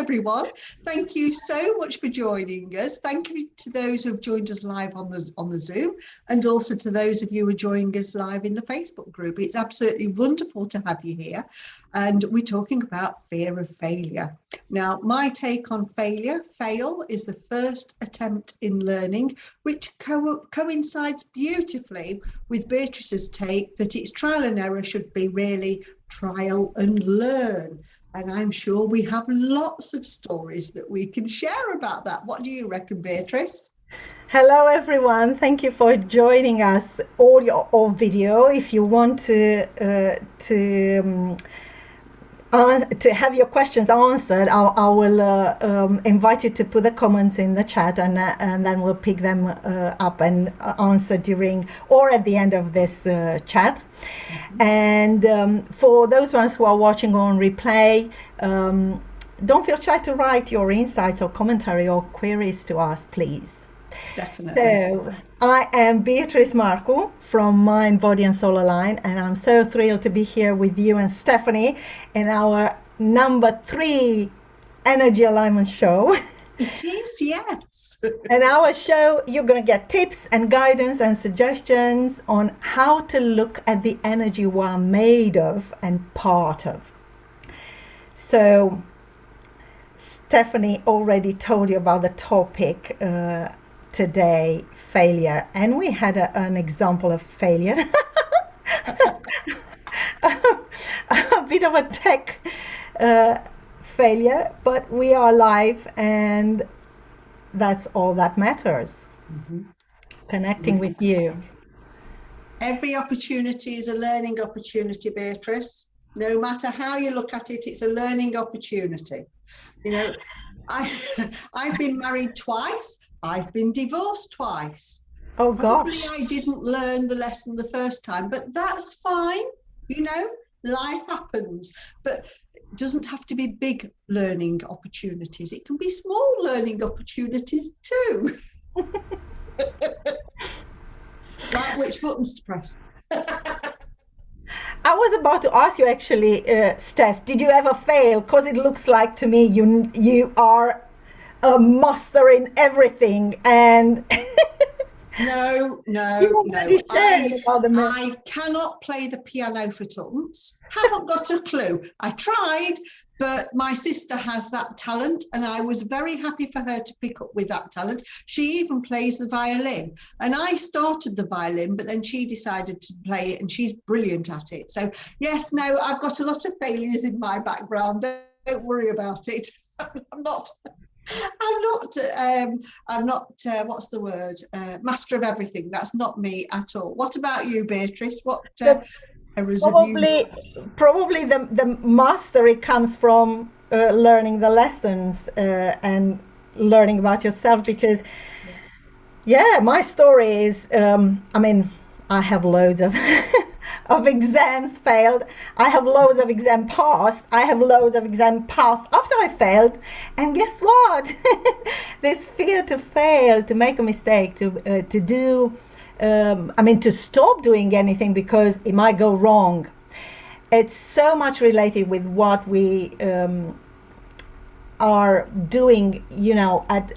everyone. Thank you so much for joining us. Thank you to those who have joined us live on the Zoom, and also to those of you who are joining us live in the Facebook group. It's absolutely wonderful to have you here. And we're talking about fear of failure. Now, my take on fail is the first attempt in learning, which coincides beautifully with Beatrice's take that it's trial and error should be really trial and learn. And I'm sure we have lots of stories that we can share about that. What do you reckon, Beatrice? Hello everyone, thank you for joining us, audio or video. If you want to have your questions answered, I will invite you to put the comments in the chat, and then we'll pick them up and answer during or at the end of this chat. And for those ones who are watching on replay, don't feel shy to write your insights or commentary or queries to us, please. Definitely. So I am Beatrice Marco from Mind, Body and Soul Align, and I'm so thrilled to be here with you and Stephanie in our number 3 Energy Alignment Show. It is, yes. In our show, you're going to get tips and guidance and suggestions on how to look at the energy we're made of and part of. So Stephanie already told you about the topic today, failure, and we had an example of failure. A bit of a tech failure, but we are live, and that's all that matters. Connecting with you. Every opportunity is a learning opportunity, Beatrice. No matter how you look at it, it's a learning opportunity. You know, I've been married twice. I've been divorced twice. Oh gosh. Probably I didn't learn the lesson the first time, but that's fine. You know, life happens. But it doesn't have to be big learning opportunities. It can be small learning opportunities too. Like which buttons to press. I was about to ask you actually, Steph, did you ever fail? Because it looks like to me you are a master in everything, and No. I cannot play the piano for tuppence. Haven't got a clue. I tried, but my sister has that talent, and I was very happy for her to pick up with that talent. She even plays the violin, and I started the violin, but then she decided to play it, and she's brilliant at it. So yes, no, I've got a lot of failures in my background. Don't worry about it. I'm not what's the word, master of everything. That's not me at all. What about you, Beatrice? What errors have you? Probably the mastery comes from learning the lessons and learning about yourself, because my story is I have loads of of exams failed. I have loads of exams passed. I have loads of exams passed after I failed. And guess what? This fear to fail, to make a mistake, to stop doing anything because it might go wrong. It's so much related with what we are doing, you know, at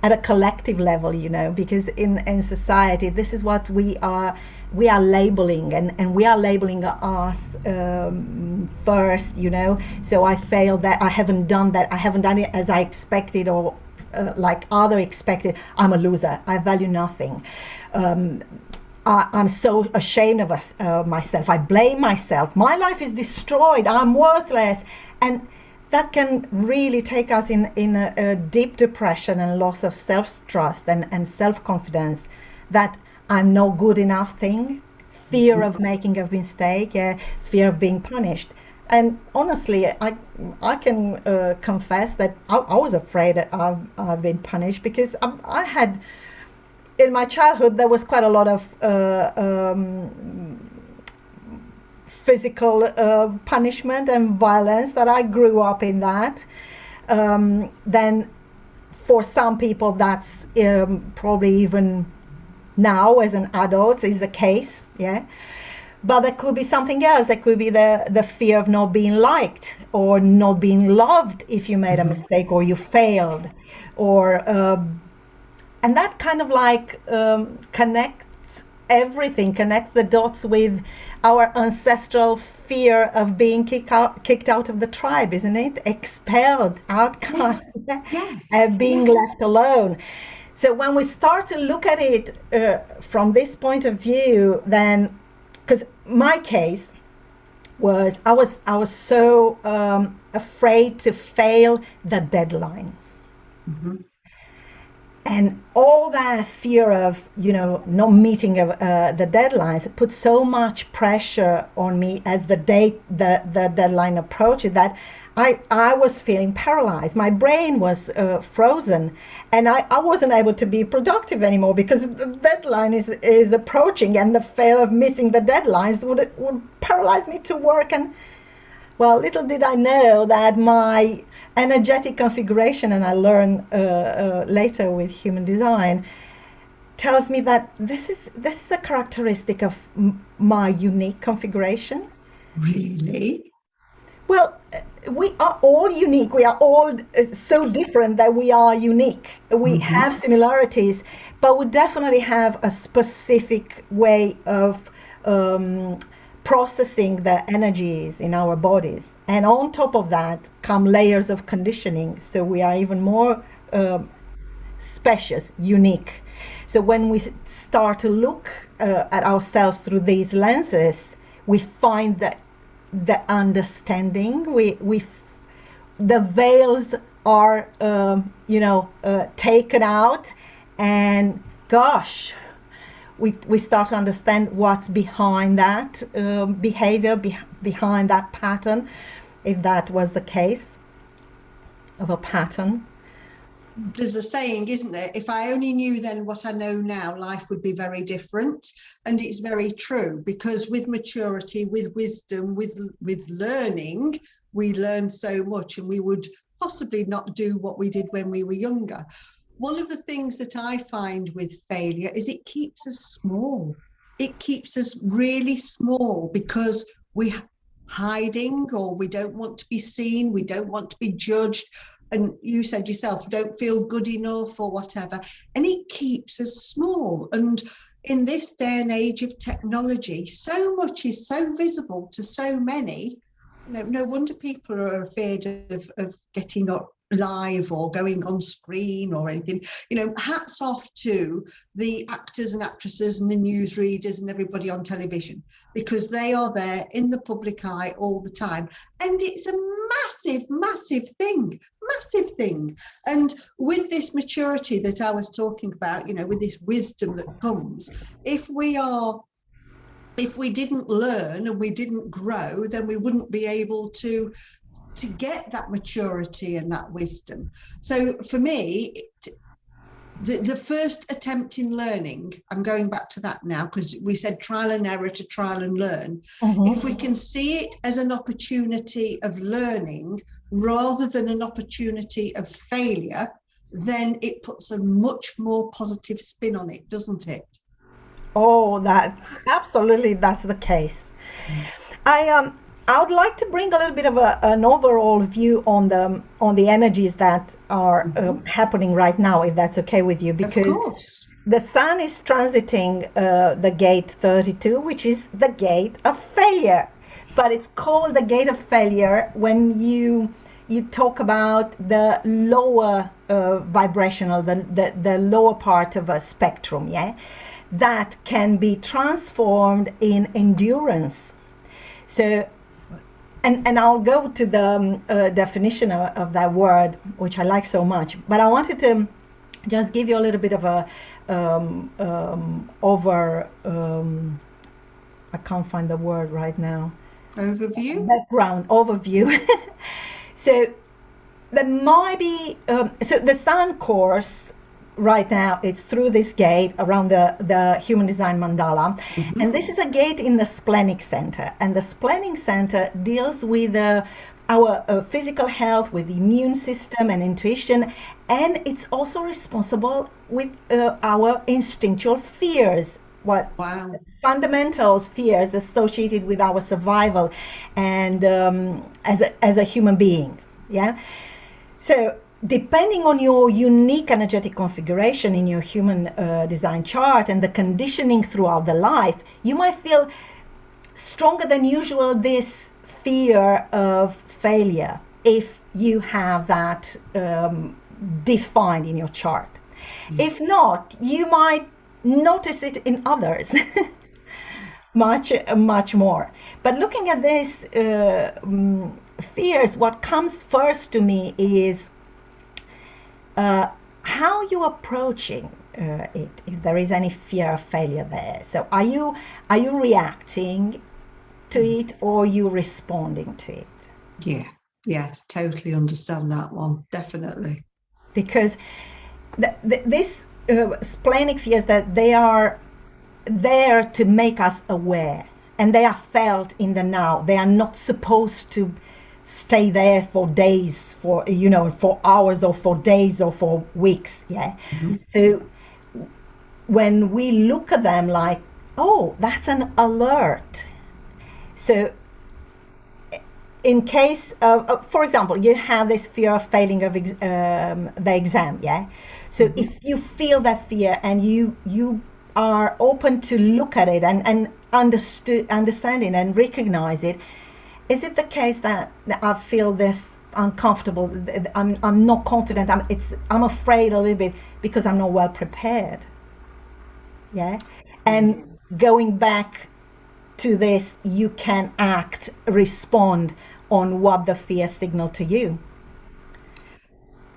a collective level, you know, because in society, this is what we are labeling, and we are labeling us first, you know. So I failed that, I haven't done that, I haven't done it as I expected, or like other expected. I'm a loser, I value nothing. I'm so ashamed of myself, I blame myself, my life is destroyed, I'm worthless. And that can really take us in a deep depression and loss of self-trust and self-confidence, that I'm no good enough thing, fear of making a mistake, fear of being punished. And honestly, I can confess that I was afraid that I've been punished, because I had, in my childhood, there was quite a lot of physical punishment and violence that I grew up in that. Then for some people that's probably even now as an adult is the case, But there could be something else. There could be the fear of not being liked or not being loved if you made a mistake or you failed, or and that kind of like connects everything, connects the dots with our ancestral fear of being kicked out of the tribe, isn't it? Expelled, outcast, Yes. being left alone. So when we start to look at it from this point of view, then, because my case was, I was so afraid to fail the deadlines. And all that fear of, not meeting the deadlines put so much pressure on me as the deadline approached, that I was feeling paralyzed. My brain was frozen, and I wasn't able to be productive anymore because the deadline is approaching, and the fear of missing the deadlines would paralyze me to work. And well, little did I know that my energetic configuration, and I learned later with human design, tells me that this is a characteristic of my unique configuration. Really? Well, we are all unique. We are all so different that we are unique. We have similarities, but we definitely have a specific way of processing the energies in our bodies. And on top of that come layers of conditioning. So we are even more specious, unique. So when we start to look at ourselves through these lenses, we find that the understanding, the veils are taken out, and gosh, we start to understand what's behind that behavior, behind that pattern, if that was the case of a pattern. There's a saying, isn't there? If I only knew then what I know now, life would be very different. And it's very true, because with maturity, with wisdom, with learning, we learn so much, and we would possibly not do what we did when we were younger. One of the things that I find with failure is it keeps us small. It keeps us really small because we hiding, or we don't want to be seen, we don't want to be judged. And you said yourself, don't feel good enough or whatever. And it keeps us small. And in this day and age of technology, so much is so visible to so many. No wonder people are afraid of getting up live or going on screen or anything. Hats off to the actors and actresses and the newsreaders and everybody on television, because they are there in the public eye all the time. And it's a massive thing. And with this maturity that I was talking about, with this wisdom that comes, if we didn't learn and we didn't grow, then we wouldn't be able to get that maturity and that wisdom. So for me, the first attempt in learning, I'm going back to that now, because we said trial and error to trial and learn. If we can see it as an opportunity of learning rather than an opportunity of failure, then it puts a much more positive spin on it, doesn't it? Oh, that's the case. I would like to bring a little bit of an overall view on the energies that are happening right now, if that's okay with you, because of course. The sun is transiting the gate 32, which is the gate of failure. But it's called the gate of failure when you talk about the lower vibrational, the lower part of a spectrum, that can be transformed in endurance. So, and I'll go to the definition of that word, which I like so much. But I wanted to just give you a little bit of a I can't find the word right now. Background overview. So there might be so the sun course right now, it's through this gate around the human design mandala, and this is a gate in the splenic center, and the splenic center deals with our physical health, with the immune system and intuition, and it's also responsible with our instinctual fears what Wow. fundamentals fears associated with our survival and as a human being. Yeah. So depending on your unique energetic configuration in your human design chart and the conditioning throughout the life, you might feel stronger than usual this fear of failure if you have that defined in your chart. If not, you might notice it in others much more. But looking at this fears, what comes first to me is how you're approaching it. If there is any fear of failure there, so are you reacting to it, or are you responding to it? Yeah. Yes, totally understand that one. Definitely. Because this splenic fears, that they are there to make us aware, and they are felt in the now. They are not supposed to stay there for days, for for hours, or for days, or for weeks. Yeah. Mm-hmm. So when we look at them like, oh, that's an alert. So in case of, for example, you have this fear of failing of the exam, yeah? So if you feel that fear and you are open to look at it and understand it and recognize it, is it the case that I feel this uncomfortable, I'm not confident, I'm afraid a little bit because I'm not well prepared, yeah? And going back to this, you can respond on what the fear signaled to you.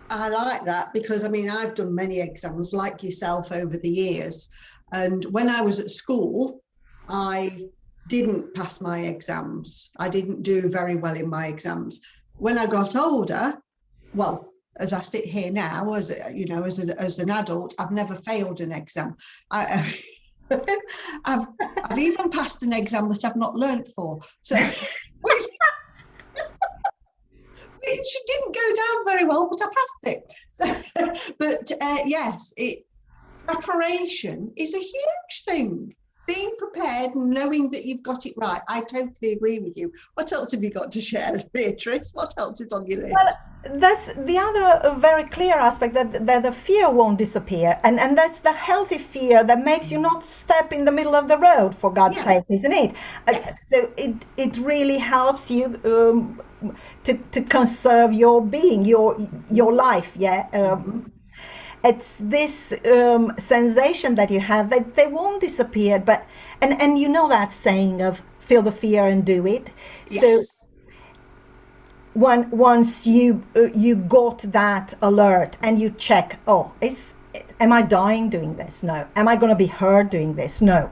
I like that, because I mean, I've done many exams like yourself over the years, and when I was at school, I didn't pass my exams. I didn't do very well in my exams. When I got older, well, as I sit here now, as an adult, I've never failed an exam. I've even passed an exam that I've not learnt for. So which didn't go down very well, but I passed it. So, but yes, preparation is a huge thing. Being prepared and knowing that you've got it right. I totally agree with you. What else have you got to share, Beatrice? What else is on your list? Well, that's the other very clear aspect, that the fear won't disappear. And that's the healthy fear that makes you not step in the middle of the road, for God's sake, isn't it? Yes. So it really helps you to conserve your being, your life, yeah? It's this sensation that you have that they won't disappear, but and you know that saying of feel the fear and do it. Yes. So once you got that alert and you check, oh, am I dying doing this? No. Am I going to be hurt doing this? No.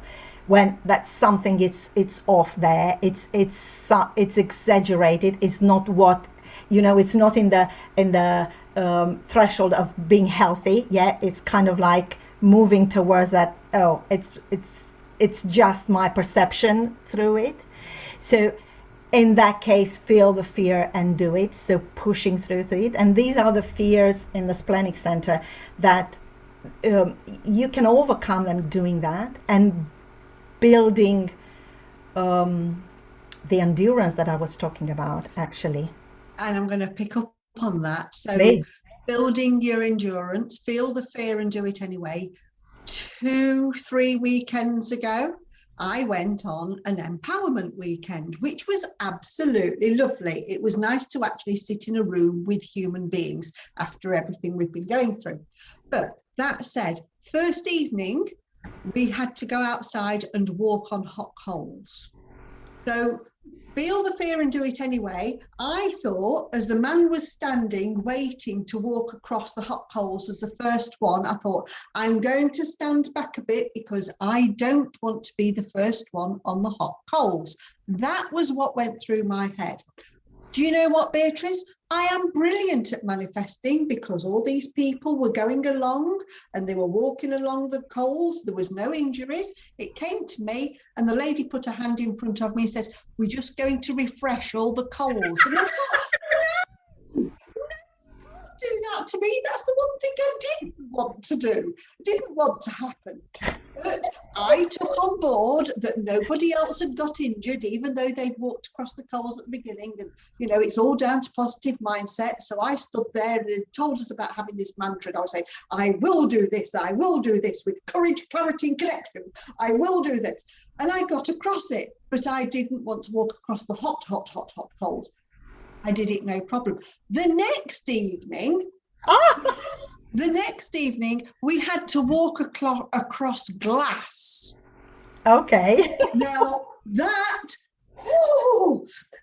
When that's something, it's off there. It's exaggerated. It's not what it's not in the threshold of being healthy. Yeah, it's kind of like moving towards that. Oh, it's just my perception through it. So in that case, feel the fear and do it. So pushing through to it. And these are the fears in the splenic center that you can overcome them doing that, and building the endurance that I was talking about, actually. And I'm going to pick up on that. So Please. Building your endurance, feel the fear and do it anyway. 2-3 weekends ago, I went on an empowerment weekend, which was absolutely lovely. It was nice to actually sit in a room with human beings after everything we've been going through. But that said, first evening, we had to go outside and walk on hot coals. So feel the fear and do it anyway. I thought, as the man was standing waiting to walk across the hot coals as the first one, I thought, I'm going to stand back a bit because I don't want to be the first one on the hot coals. That was what went through my head. Do you know what, Beatrice? I am brilliant at manifesting, because all these people were going along and they were walking along the coals. There was no injuries. It came to me and the lady put her hand in front of me and says, we're just going to refresh all the coals. And I thought, no, you can't do that to me. That's the one thing I didn't want to do. Didn't want to happen. But I took on board that nobody else had got injured, even though they'd walked across the coals at the beginning. And, it's all down to positive mindset. So I stood there and it told us about having this mantra. And I was saying, I will do this. I will do this with courage, clarity, and connection. I will do this. And I got across it, but I didn't want to walk across the hot coals. I did it no problem. The next evening, we had to walk across glass. Okay. Now that,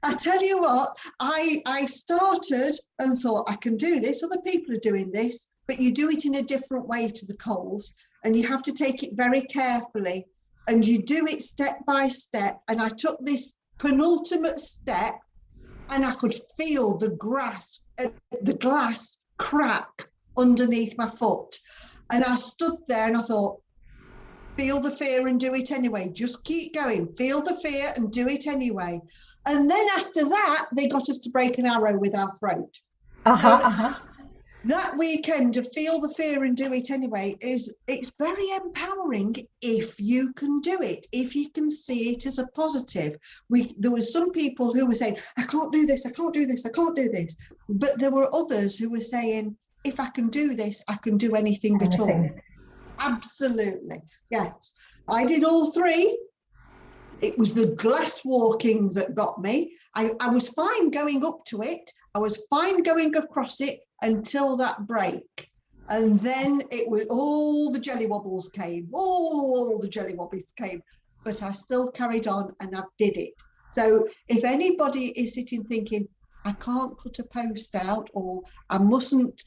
I tell you what, I started and thought, I can do this. Other people are doing this, but you do it in a different way to the coals, and you have to take it very carefully, and you do it step by step. And I took this penultimate step, and I could feel the glass crack underneath my foot. And I stood there and I thought, feel the fear and do it anyway. Just keep going. Feel the fear and do it anyway. And then after that, they got us to break an arrow with our throat. That weekend to feel the fear and do it anyway it's very empowering if you can do it, if you can see it as a positive. There were some people who were saying, I can't do this, I can't do this, I can't do this. But there were others who were saying, if I can do this, I can do anything at all. Absolutely. Yes. I did all three. It was the glass walking that got me. I was fine going up to it. I was fine going across it until that break. And then it was all the jelly wobbles came. But I still carried on and I did it. So if anybody is sitting thinking, I can't put a post out, or I mustn't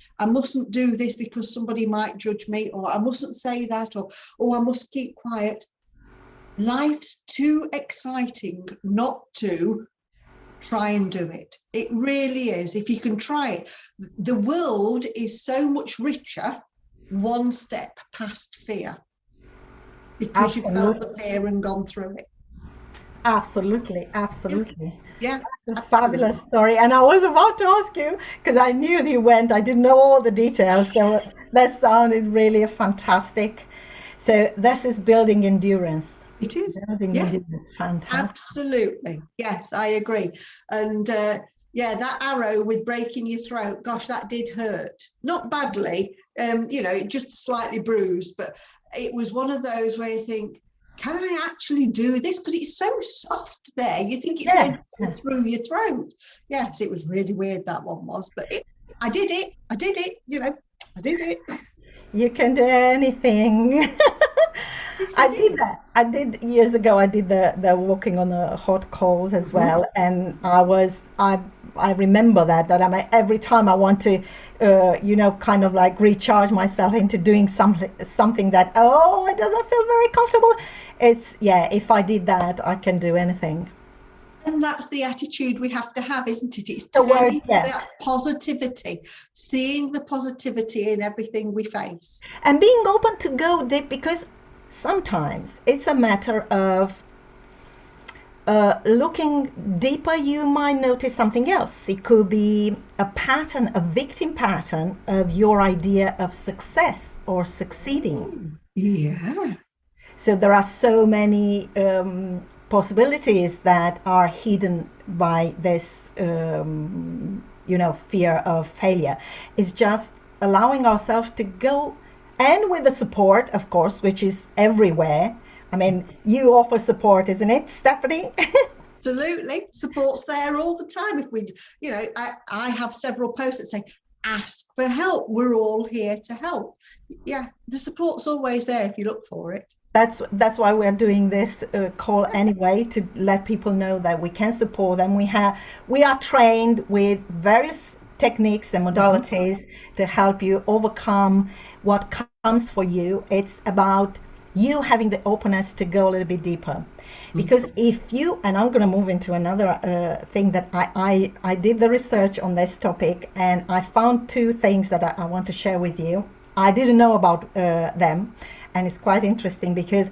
do this because somebody might judge me, or I mustn't say that, or I must keep quiet. Life's too exciting not to try and do it. It really is. If you can try it, the world is so much richer one step past fear, because you felt the fear and gone through it. Absolutely. Yeah, a fabulous story. And I was about to ask you, because I knew you went, I didn't know all the details, so that sounded really fantastic. So this is building endurance. It is. Building endurance. Fantastic. Absolutely. Yes, I agree. And that arrow with breaking your throat, gosh, that did hurt. Not badly, it just slightly bruised, but it was one of those where you think, can I actually do this? Because it's so soft there. You think it's going to go through your throat. Yes, it was really weird, that one was. But I did it. I did it. You can do anything. I did that. I did years ago. I did the walking on the hot coals as well. And I remember that I mean, every time I want to, kind of like recharge myself into doing something that, it doesn't feel very comfortable. If I did that, I can do anything. And that's the attitude we have to have, isn't it? It's turning that positivity, seeing the positivity in everything we face. And being open to go deep, because sometimes it's a matter of looking deeper. You might notice something else. It could be a pattern, a victim pattern of your idea of success or succeeding. Yeah. So there are so many possibilities that are hidden by this, fear of failure. It's just allowing ourselves to go, and with the support, of course, which is everywhere. I mean, you offer support, isn't it, Stephanie? Absolutely. Support's there all the time. If we, I have several posts that say, ask for help. We're all here to help. Yeah, the support's always there if you look for it. That's why we're doing this call anyway, to let people know that we can support them. We are trained with various techniques and modalities to help you overcome what comes for you. It's about you having the openness to go a little bit deeper. Because if you, and I'm going to move into another thing that I did the research on this topic, and I found two things that I want to share with you. I didn't know about them. And it's quite interesting, because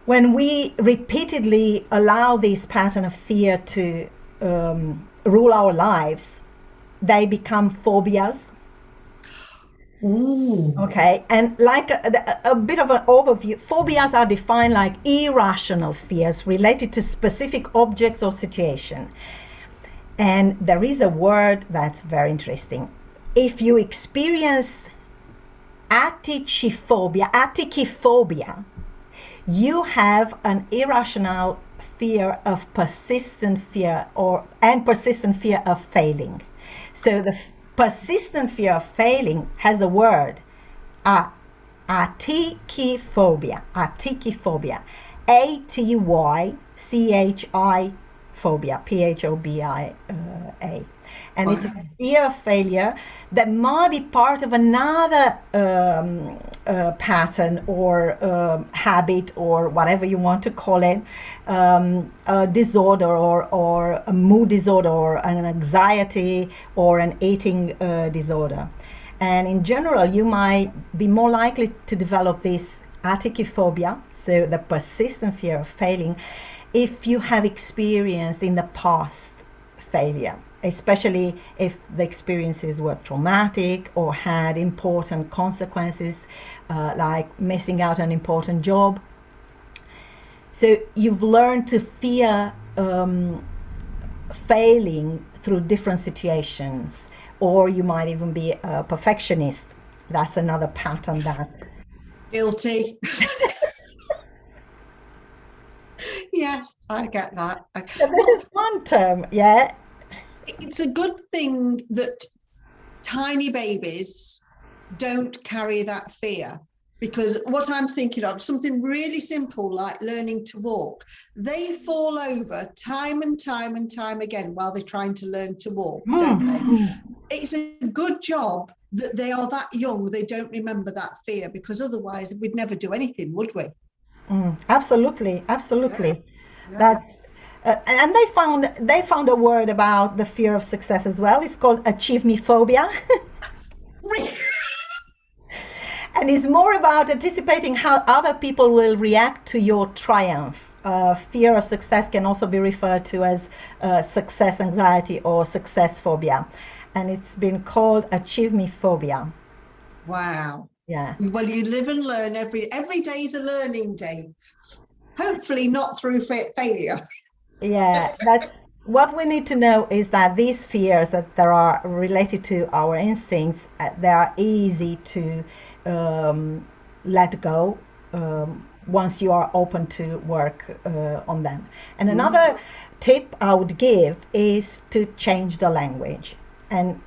when we repeatedly allow this pattern of fear to rule our lives, they become phobias. Ooh. Okay, and like a bit of an overview, phobias are defined like irrational fears related to specific objects or situation. And there is a word that's very interesting. If you experience atikiphobia, you have an irrational fear of persistent fear and persistent fear of failing. So the persistent fear of failing has a word, atikiphobia, ATYCHI phobia, PHOBIA. And it's a fear of failure that might be part of another pattern or habit or whatever you want to call it, a disorder or a mood disorder or an anxiety or an eating disorder. And in general, you might be more likely to develop this atikiphobia, so the persistent fear of failing, if you have experienced in the past failure, especially if the experiences were traumatic or had important consequences, like missing out on an important job. So you've learned to fear failing through different situations, or you might even be a perfectionist. That's another pattern that... Guilty. Yes, I get that. So this is one term, yeah. It's a good thing that tiny babies don't carry that fear, because what I'm thinking of, something really simple like learning to walk, they fall over time and time and time again while they're trying to learn to walk, don't they? It's a good job that they are that young, they don't remember that fear, because otherwise we'd never do anything, would we? Absolutely. Yeah. That's and they found a word about the fear of success as well. It's called achieve-me-phobia. And it's more about anticipating how other people will react to your triumph. Fear of success can also be referred to as success anxiety or success phobia. And it's been called achieve-me-phobia. Wow. Yeah. Well, you live and learn. Every day is a learning day. Hopefully not through failure. Yeah, that's what we need to know, is that these fears that there are related to our instincts, they are easy to let go once you are open to work on them. And another tip I would give is to change the language. And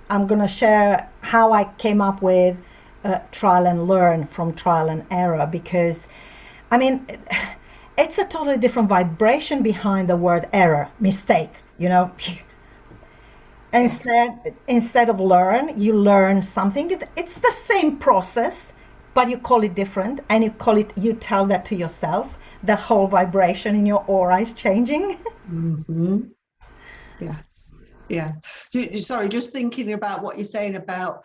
I'm going to share how I came up with trial and learn from trial and error, because I mean, it's a totally different vibration behind the word error, mistake, you know. Instead of learn, you learn something. It's the same process, but you call it different, and you tell that to yourself. The whole vibration in your aura is changing. Yes. Yeah. Sorry, just thinking about what you're saying about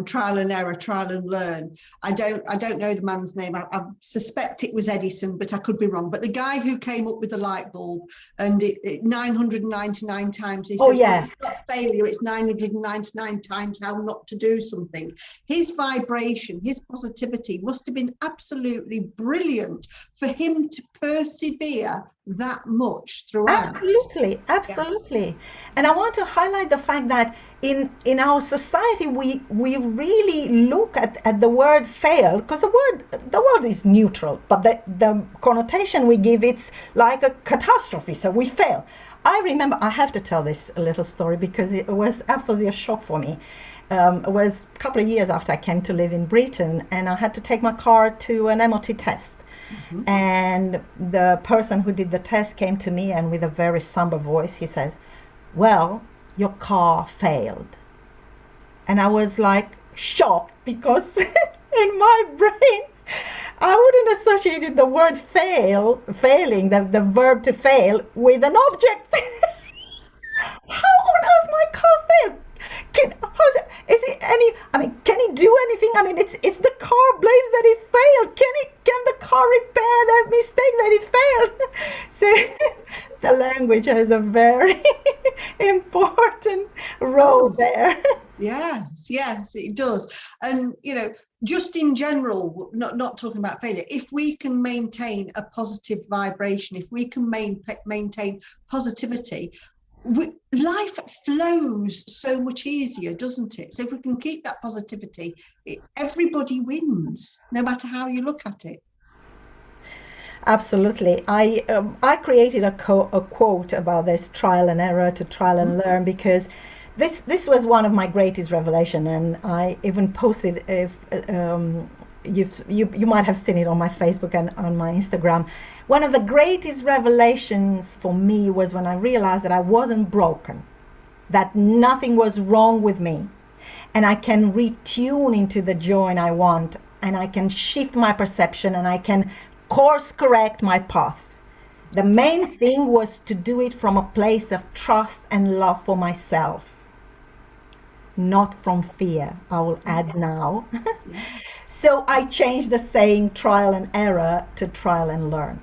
trial and error, trial and learn. I don't know the man's name. I suspect it was Edison, but I could be wrong. But the guy who came up with the light bulb, and it 999 times, he says, well, it's not failure, it's 999 times how not to do something. His vibration, his positivity must have been absolutely brilliant for him to persevere that much throughout. Absolutely. Yeah. And I want to highlight the fact that in our society we really look at the word fail, because the word is neutral, but the connotation we give, it's like a catastrophe, so we fail. I remember, I have to tell this little story because it was absolutely a shock for me. It was a couple of years after I came to live in Britain, and I had to take my car to an MOT test. And the person who did the test came to me, and with a very somber voice he says, well, your car failed. And I was like shocked, because in my brain I wouldn't associate the word failing, the verb to fail, with an object. How on earth my car failed? Can he do anything? I mean, it's the car blames that it failed. Can the car repair the mistake that it failed? So the language has a very important role there. Yes, it does. And, you know, just in general, not talking about failure, if we can maintain a positive vibration, if we can maintain positivity, life flows so much easier, doesn't it? So if we can keep that positivity, everybody wins, no matter how you look at it. Absolutely. I created a quote about this trial and error to trial and learn, because this was one of my greatest revelation, and I even posted, if you might have seen it on my Facebook and on my Instagram. One of the greatest revelations for me was when I realized that I wasn't broken, that nothing was wrong with me, and I can retune into the joy I want, and I can shift my perception, and I can course correct my path. The main thing was to do it from a place of trust and love for myself, not from fear, I will add now. So I changed the saying trial and error to trial and learn.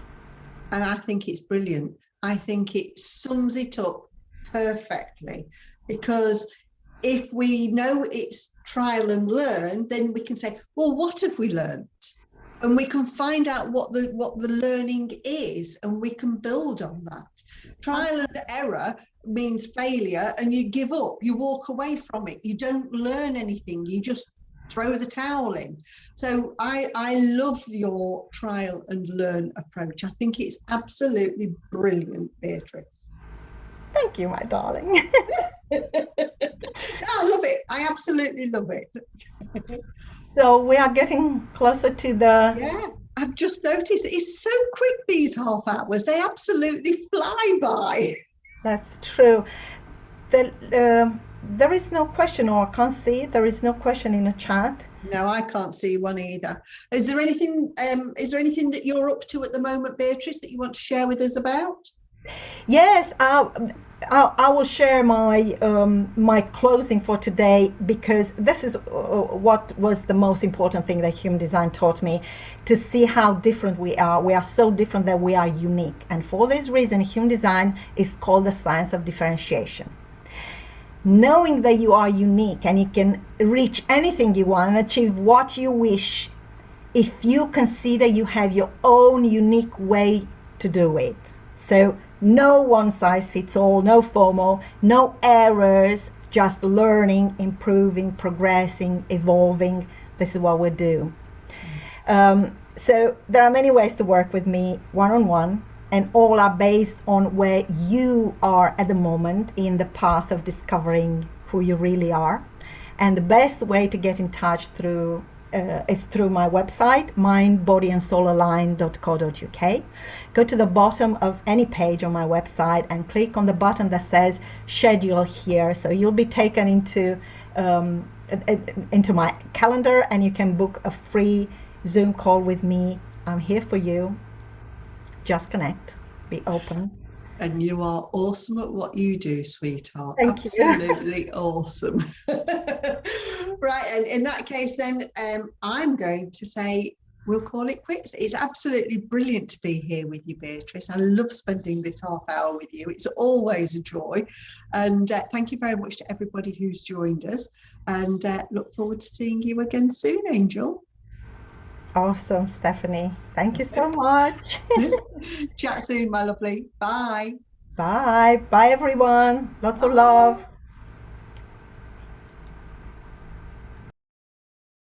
And I think it's brilliant. I think it sums it up perfectly, because if we know it's trial and learn, then we can say, well, what have we learned? And we can find out what the learning is, and we can build on that. Trial and error means failure, and you give up, you walk away from it, you don't learn anything, you just throw the towel in. So I love your trial and learn approach. I think it's absolutely brilliant, Beatrice. Thank you, my darling. I love it. I absolutely love it. So we are getting closer to the... Yeah, I've just noticed it's so quick, these half hours. They absolutely fly by. That's true. There is no question, or I can't see it. There is no question in the chat. No, I can't see one either. Is there anything that you're up to at the moment, Beatrice, that you want to share with us about? Yes, I will share my closing for today, because this is what was the most important thing that human design taught me, to see how different we are. We are so different that we are unique. And for this reason, human design is called the science of differentiation. Knowing that you are unique and you can reach anything you want and achieve what you wish, if you consider you have your own unique way to do it. So no one size fits all, no FOMO, no errors, just learning, improving, progressing, evolving. This is what we do. So there are many ways to work with me one-on-one, and all are based on where you are at the moment in the path of discovering who you really are. And the best way to get in touch is through my website, mindbodyandsoulallign.co.uk. Go to the bottom of any page on my website and click on the button that says schedule here. So you'll be taken into my calendar, and you can book a free Zoom call with me. I'm here for you. Just connect, be open. And you are awesome at what you do, sweetheart. Thank Absolutely you. Awesome. Right, and in that case then, I'm going to say we'll call it quits. It's absolutely brilliant to be here with you, Beatrice. I love spending this half hour with you. It's always a joy. And thank you very much to everybody who's joined us. And look forward to seeing you again soon, Angel. Awesome, Stephanie. Thank you so much. Chat soon, my lovely. Bye. Bye. Bye, everyone. Lots of love.